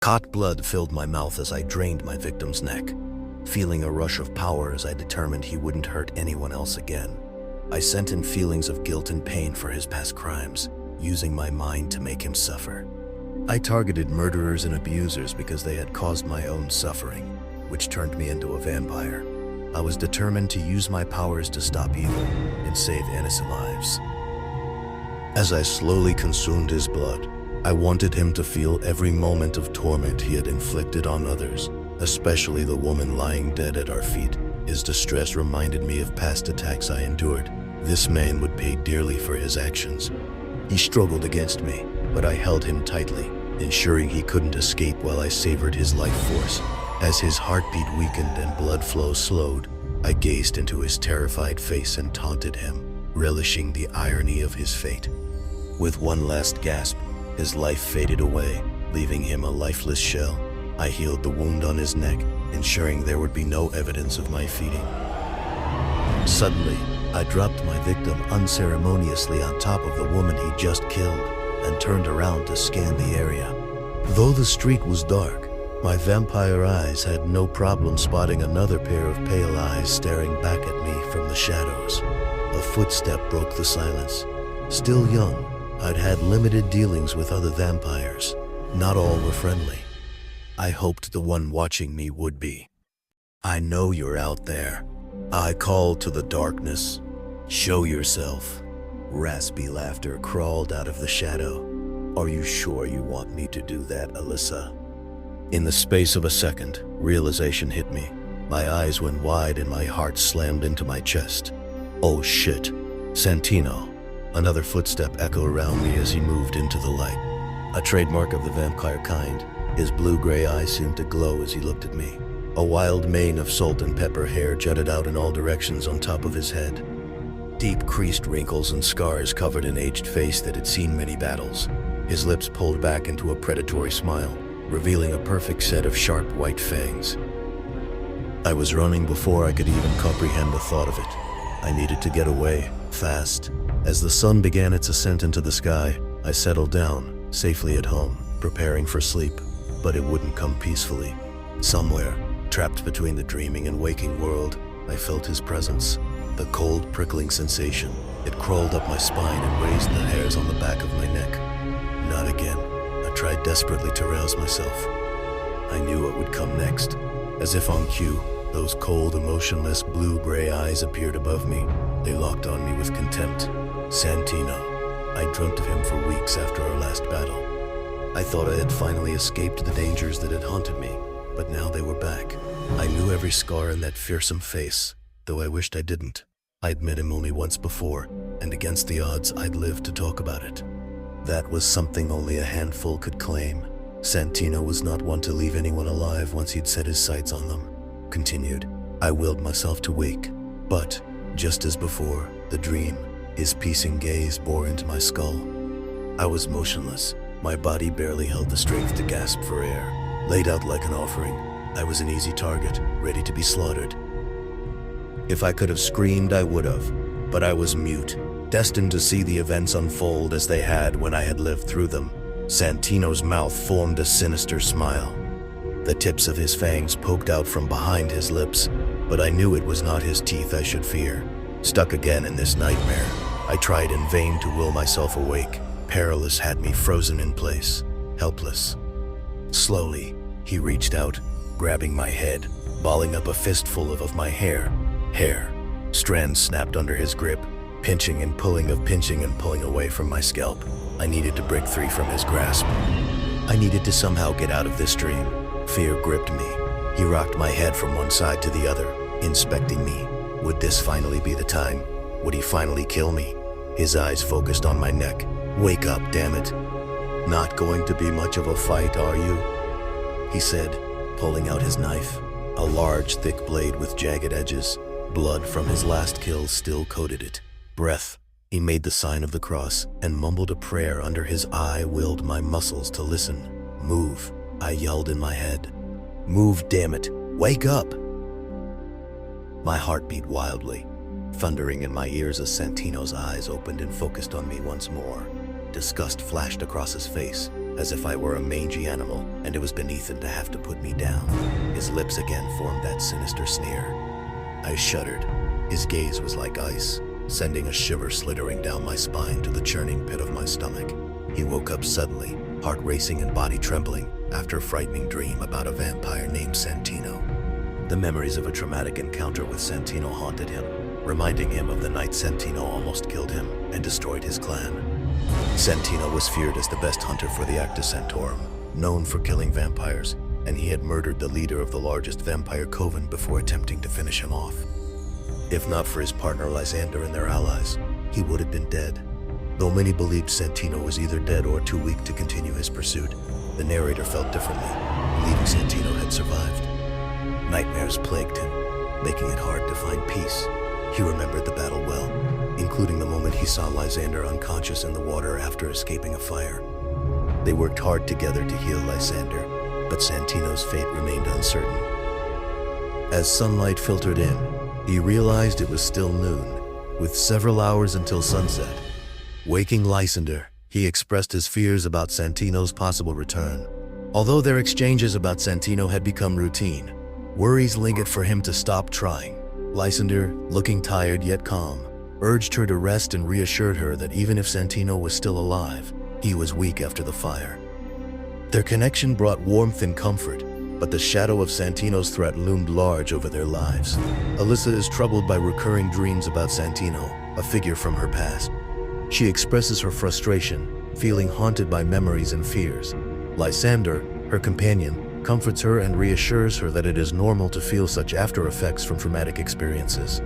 Hot blood filled my mouth as I drained my victim's neck, feeling a rush of power as I determined he wouldn't hurt anyone else again. I sent in feelings of guilt and pain for his past crimes, using my mind to make him suffer. I targeted murderers and abusers because they had caused my own suffering, which turned me into a vampire. I was determined to use my powers to stop evil and save innocent lives. As I slowly consumed his blood, I wanted him to feel every moment of torment he had inflicted on others, especially the woman lying dead at our feet. His distress reminded me of past attacks I endured. This man would pay dearly for his actions. He struggled against me, but I held him tightly, ensuring he couldn't escape while I savored his life force. As his heartbeat weakened and blood flow slowed, I gazed into his terrified face and taunted him, relishing the irony of his fate. With one last gasp, his life faded away, leaving him a lifeless shell. I healed the wound on his neck, ensuring there would be no evidence of my feeding. Suddenly, I dropped my victim unceremoniously on top of the woman he just killed and turned around to scan the area. Though the street was dark, my vampire eyes had no problem spotting another pair of pale eyes staring back at me from the shadows. A footstep broke the silence. Still young, I'd had limited dealings with other vampires. Not all were friendly. I hoped the one watching me would be. "I know you're out there. I call to the darkness. Show yourself." Raspy laughter crawled out of the shadow. "Are you sure you want me to do that, Alyssa?" In the space of a second, realization hit me. My eyes went wide and my heart slammed into my chest. Oh shit, Santino. Another footstep echoed around me as he moved into the light. A trademark of the vampire kind, his blue-gray eyes seemed to glow as he looked at me. A wild mane of salt and pepper hair jutted out in all directions on top of his head. Deep creased wrinkles and scars covered an aged face that had seen many battles. His lips pulled back into a predatory smile, revealing a perfect set of sharp white fangs. I was running before I could even comprehend the thought of it. I needed to get away, fast. As the sun began its ascent into the sky, I settled down, safely at home, preparing for sleep. But it wouldn't come peacefully. Somewhere, trapped between the dreaming and waking world, I felt his presence. The cold, prickling sensation. It crawled up my spine and raised the hairs on the back of my neck. Not again. I tried desperately to rouse myself. I knew what would come next. As if on cue, those cold, emotionless, blue-gray eyes appeared above me. They locked on me with contempt. Santino. I dreamt of him for weeks after our last battle. I thought I had finally escaped the dangers that had haunted me, but now they were back. I knew every scar in that fearsome face, though I wished I didn't. I'd met him only once before, and against the odds, I'd lived to talk about it. That was something only a handful could claim. Santino was not one to leave anyone alive once he'd set his sights on them. Continued, I willed myself to wake, but, just as before, the dream, his piercing gaze bore into my skull. I was motionless. My body barely held the strength to gasp for air. Laid out like an offering, I was an easy target, ready to be slaughtered. If I could have screamed, I would have, but I was mute, destined to see the events unfold as they had when I had lived through them. Santino's mouth formed a sinister smile. The tips of his fangs poked out from behind his lips, but I knew it was not his teeth I should fear. Stuck again in this nightmare, I tried in vain to will myself awake. Perilous had me frozen in place, helpless. Slowly, he reached out, grabbing my head, balling up a fistful of my hair. Strands snapped under his grip, pinching and pulling away from my scalp. I needed to break free from his grasp. I needed to somehow get out of this dream. Fear gripped me. He rocked my head from one side to the other, inspecting me. Would this finally be the time? Would he finally kill me? His eyes focused on my neck. Wake up, damn it. Not going to be much of a fight, are you? He said, pulling out his knife. A large, thick blade with jagged edges. Blood from his last kill still coated it. Breath. He made the sign of the cross and mumbled a prayer under his eye, willed my muscles to listen. Move, I yelled in my head. Move, damn it. Wake up! My heart beat wildly, thundering in my ears as Santino's eyes opened and focused on me once more. Disgust flashed across his face. as if I were a mangy animal and it was beneath him to have to put me down. His lips again formed that sinister sneer. I shuddered. His gaze was like ice, sending a shiver slithering down my spine to the churning pit of my stomach. He woke up suddenly, heart racing and body trembling, after a frightening dream about a vampire named Santino. The memories of a traumatic encounter with Santino haunted him, reminding him of the night Santino almost killed him and destroyed his clan. Santino was feared as the best hunter for the Acta Sanctorum, known for killing vampires, and he had murdered the leader of the largest vampire coven before attempting to finish him off. If not for his partner Lysander and their allies, he would have been dead. Though many believed Santino was either dead or too weak to continue his pursuit, the narrator felt differently, believing Santino had survived. Nightmares plagued him, making it hard to find peace. He remembered the battle well, including the moment he saw Lysander unconscious in the water after escaping a fire. They worked hard together to heal Lysander, but Santino's fate remained uncertain. As sunlight filtered in, he realized it was still noon, with several hours until sunset. Waking Lysander, he expressed his fears about Santino's possible return. Although their exchanges about Santino had become routine, worries lingered for him to stop trying. Lysander, looking tired yet calm, urged her to rest and reassured her that even if Santino was still alive, he was weak after the fire. Their connection brought warmth and comfort, but the shadow of Santino's threat loomed large over their lives. Alyssa is troubled by recurring dreams about Santino, a figure from her past. She expresses her frustration, feeling haunted by memories and fears. Lysander, her companion, comforts her and reassures her that it is normal to feel such after effects from traumatic experiences.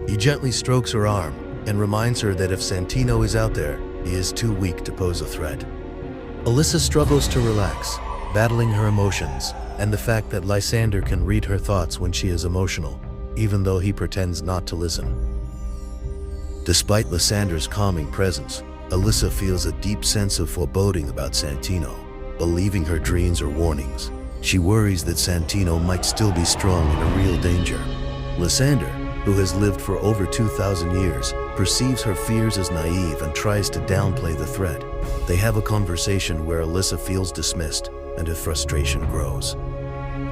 He gently strokes her arm and reminds her that if Santino is out there, he is too weak to pose a threat. Alyssa struggles to relax, battling her emotions and the fact that Lysander can read her thoughts when she is emotional, even though he pretends not to listen. Despite Lysander's calming presence, Alyssa feels a deep sense of foreboding about Santino, believing her dreams are warnings. She worries that Santino might still be strong and a real danger. Lysander, who has lived for over 2,000 years, perceives her fears as naive and tries to downplay the threat. They have a conversation where Alyssa feels dismissed and her frustration grows.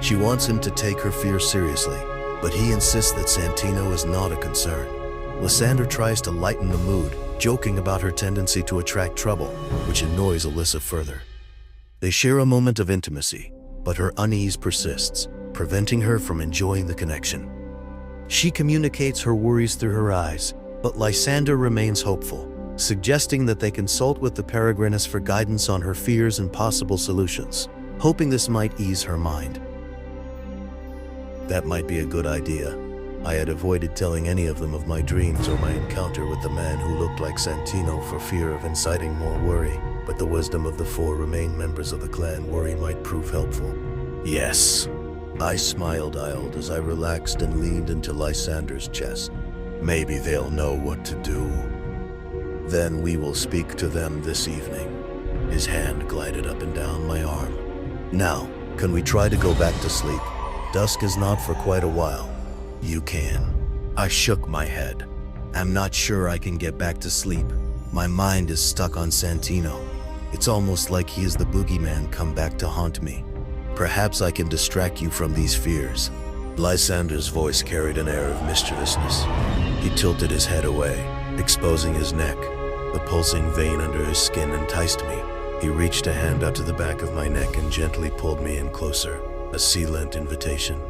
She wants him to take her fears seriously, but he insists that Santino is not a concern. Lysander tries to lighten the mood, joking about her tendency to attract trouble, which annoys Alyssa further. They share a moment of intimacy, but her unease persists, preventing her from enjoying the connection. She communicates her worries through her eyes, but Lysander remains hopeful, suggesting that they consult with the Peregrinus for guidance on her fears and possible solutions, hoping this might ease her mind. That might be a good idea. I had avoided telling any of them of my dreams or my encounter with the man who looked like Santino for fear of inciting more worry, but the wisdom of the 4 remaining members of the clan worry might prove helpful. Yes. I smiled as I relaxed and leaned into Lysander's chest. Maybe they'll know what to do. Then we will speak to them this evening. His hand glided up and down my arm. Now, can we try to go back to sleep? Dusk is not for quite a while. You can. I shook my head. I'm not sure I can get back to sleep. My mind is stuck on Santino. It's almost like he is the boogeyman come back to haunt me. Perhaps I can distract you from these fears. Lysander's voice carried an air of mischievousness. He tilted his head away, exposing his neck. The pulsing vein under his skin enticed me. He reached a hand up to the back of my neck and gently pulled me in closer, a sea-lent invitation.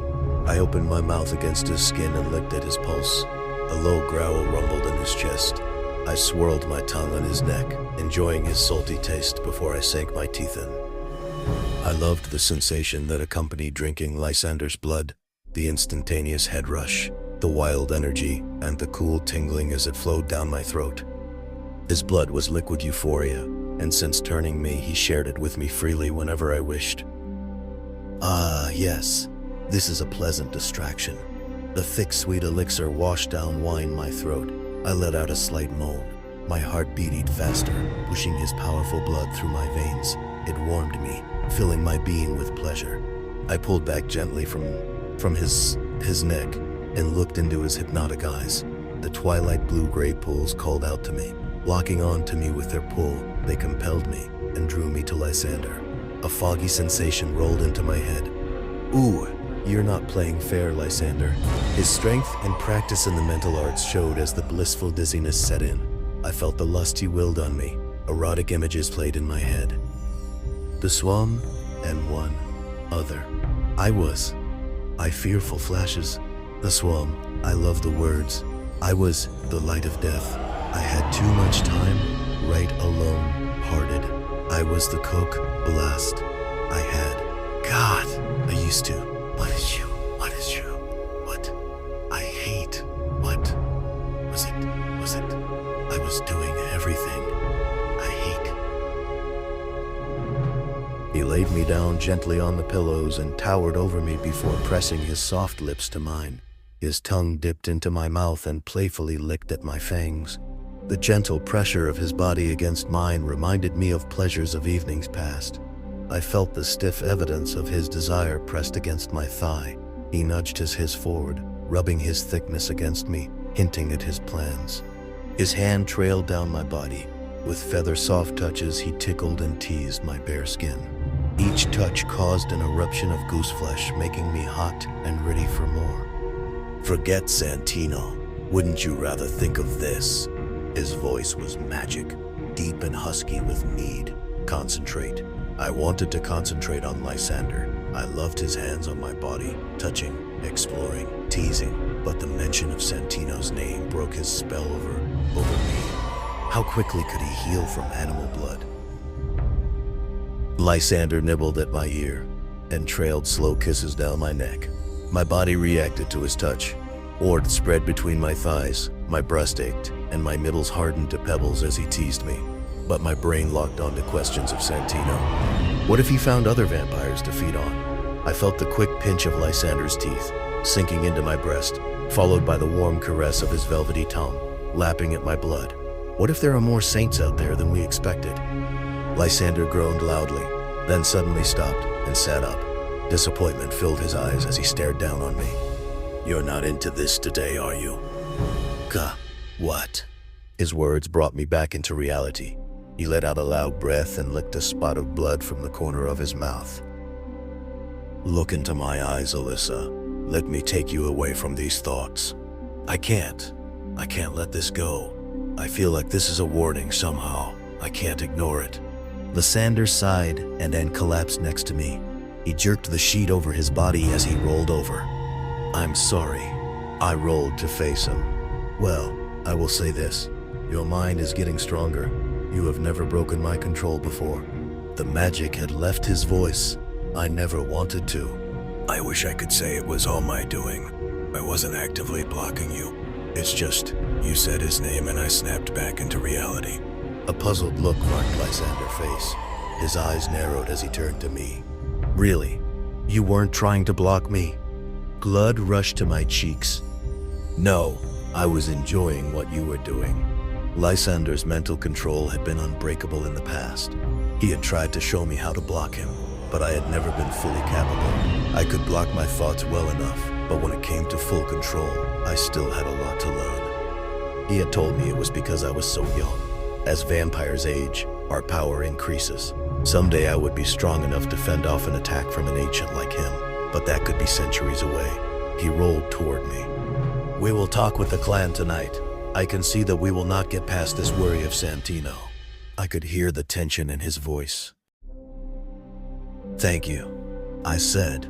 I opened my mouth against his skin and licked at his pulse. A low growl rumbled in his chest. I swirled my tongue on his neck, enjoying his salty taste before I sank my teeth in. I loved the sensation that accompanied drinking Lysander's blood, the instantaneous head rush, the wild energy, and the cool tingling as it flowed down my throat. His blood was liquid euphoria, and since turning me, he shared it with me freely whenever I wished. Ah, yes, this is a pleasant distraction. The thick, sweet elixir washed down wine my throat. I let out a slight moan. My heart beat faster, pushing his powerful blood through my veins. It warmed me, filling my being with pleasure. I pulled back gently from his neck and looked into his hypnotic eyes. The twilight blue-gray pools called out to me. Locking on to me with their pull, they compelled me, and drew me to Lysander. A foggy sensation rolled into my head. Ooh, you're not playing fair, Lysander. His strength and practice in the mental arts showed as the blissful dizziness set in. I felt the lust he willed on me. Erotic images played in my head. The swan and one other. I fearful flashes. The swan, I love the words. I was the light of death. I had too much time, right alone, parted. I was the cook, blast. I had. God, I used to. What is you? What? I hate. What? Was it? I was doing everything. I hate. He laid me down gently on the pillows and towered over me before pressing his soft lips to mine. His tongue dipped into my mouth and playfully licked at my fangs. The gentle pressure of his body against mine reminded me of pleasures of evenings past. I felt the stiff evidence of his desire pressed against my thigh. He nudged his forward, rubbing his thickness against me, hinting at his plans. His hand trailed down my body. With feather-soft touches, he tickled and teased my bare skin. Each touch caused an eruption of goose flesh, making me hot and ready for more. Forget Santino. Wouldn't you rather think of this? His voice was magic, deep and husky with need. Concentrate. I wanted to concentrate on Lysander. I loved his hands on my body, touching, exploring, teasing, but the mention of Santino's name broke his spell over me. How quickly could he heal from animal blood? Lysander nibbled at my ear and trailed slow kisses down my neck. My body reacted to his touch. Warmth spread between my thighs, my breast ached, and my nipples hardened to pebbles as he teased me. But my brain locked onto questions of Santino. What if he found other vampires to feed on? I felt the quick pinch of Lysander's teeth, sinking into my breast, followed by the warm caress of his velvety tongue, lapping at my blood. What if there are more saints out there than we expected? Lysander groaned loudly, then suddenly stopped and sat up. Disappointment filled his eyes as he stared down on me. You're not into this today, are you? What? His words brought me back into reality. He let out a loud breath and licked a spot of blood from the corner of his mouth. Look into my eyes, Alyssa. Let me take you away from these thoughts. I can't let this go. I feel like this is a warning somehow. I can't ignore it. Lysander sighed and then collapsed next to me. He jerked the sheet over his body as he rolled over. I'm sorry. I rolled to face him. Well, I will say this. Your mind is getting stronger. You have never broken my control before. The magic had left his voice. I never wanted to. I wish I could say it was all my doing. I wasn't actively blocking you. It's just, you said his name and I snapped back into reality. A puzzled look marked Lysander's face. His eyes narrowed as he turned to me. Really? You weren't trying to block me? Blood rushed to my cheeks. No, I was enjoying what you were doing. Lysander's mental control had been unbreakable in the past. He had tried to show me how to block him, but I had never been fully capable. I could block my thoughts well enough, but when it came to full control, I still had a lot to learn. He had told me it was because I was so young. As vampires age, our power increases. Someday I would be strong enough to fend off an attack from an ancient like him, but that could be centuries away. He rolled toward me. We will talk with the clan tonight. I can see that we will not get past this worry of Santino. I could hear the tension in his voice. Thank you, I said.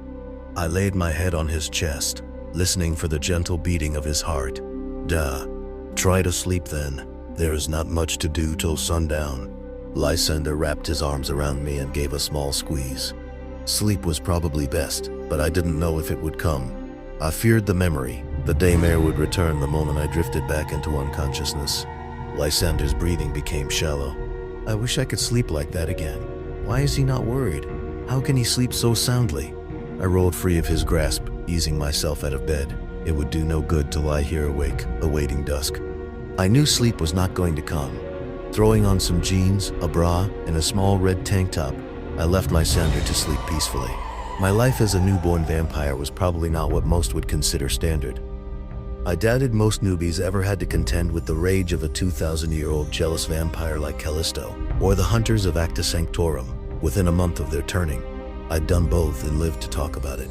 I laid my head on his chest, listening for the gentle beating of his heart. Try to sleep then. There is not much to do till sundown. Lysander wrapped his arms around me and gave a small squeeze. Sleep was probably best, but I didn't know if it would come. I feared the memory. The daymare would return the moment I drifted back into unconsciousness. Lysander's breathing became shallow. I wish I could sleep like that again. Why is he not worried? How can he sleep so soundly? I rolled free of his grasp, easing myself out of bed. It would do no good to lie here awake, awaiting dusk. I knew sleep was not going to come. Throwing on some jeans, a bra, and a small red tank top, I left Lysander to sleep peacefully. My life as a newborn vampire was probably not what most would consider standard. I doubted most newbies ever had to contend with the rage of a 2,000-year-old jealous vampire like Callisto, or the hunters of Acta Sanctorum, within a month of their turning. I'd done both and lived to talk about it.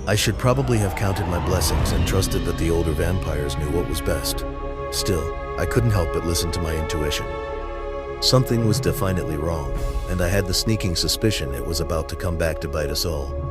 I should probably have counted my blessings and trusted that the older vampires knew what was best. Still, I couldn't help but listen to my intuition. Something was definitely wrong, and I had the sneaking suspicion it was about to come back to bite us all.